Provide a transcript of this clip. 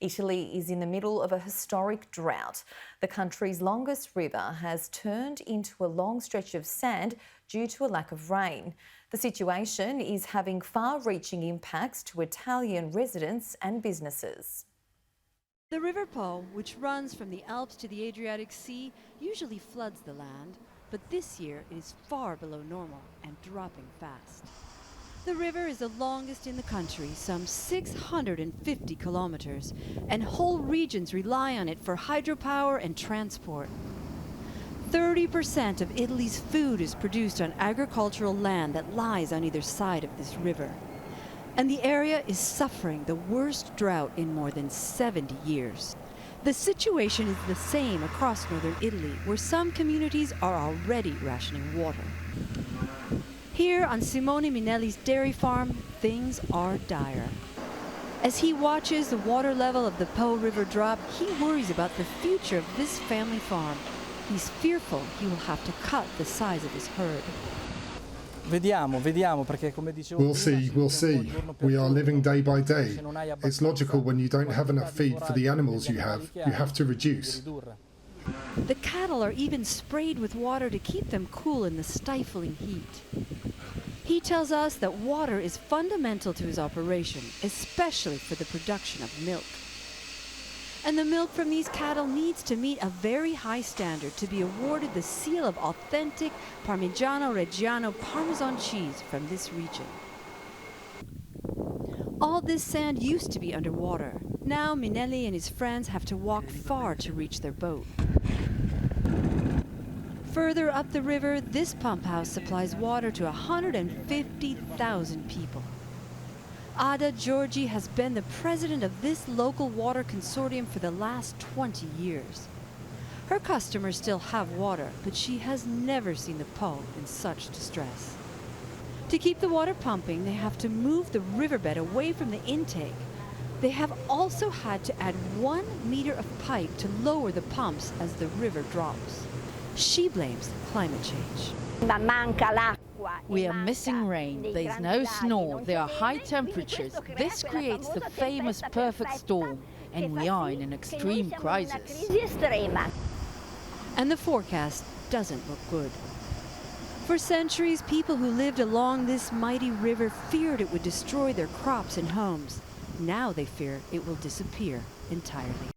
Italy is in the middle of a historic drought. The country's longest river has turned into a long stretch of sand due to a lack of rain. The situation is having far-reaching impacts to Italian residents and businesses. The River Po, which runs from the Alps to the Adriatic Sea, usually floods the land, but this year it is far below normal and dropping fast. The river is the longest in the country, some 650 kilometers, and whole regions rely on it for hydropower and transport. 30% of Italy's food is produced on agricultural land that lies on either side of this river. And the area is suffering the worst drought in more than 70 years. The situation is the same across northern Italy, where some communities are already rationing water. Here on Simone Minelli's dairy farm, things are dire. As he watches the water level of the Po River drop, he worries about the future of this family farm. He's fearful he will have to cut the size of his herd. We'll see. We are living day by day. It's logical when you don't have enough feed for the animals you have to reduce. The cattle are even sprayed with water to keep them cool in the stifling heat. He tells us that water is fundamental to his operation, especially for the production of milk. And the milk from these cattle needs to meet a very high standard to be awarded the seal of authentic Parmigiano Reggiano Parmesan cheese from this region. All this sand used to be underwater. Now Minelli and his friends have to walk far to reach their boat. Further up the river, this pump house supplies water to 150,000 people. Ada Giorgi has been the president of this local water consortium for the last 20 years. Her customers still have water, but she has never seen the Po in such distress. To keep the water pumping, they have to move the riverbed away from the intake. They have also had to add 1 meter of pipe to lower the pumps as the river drops. She blames climate change. We are missing rain, there's no snow, there are high temperatures. This creates the famous perfect storm, and we are in an extreme crisis. And the forecast doesn't look good. For centuries, people who lived along this mighty river feared it would destroy their crops and homes. Now they fear it will disappear entirely.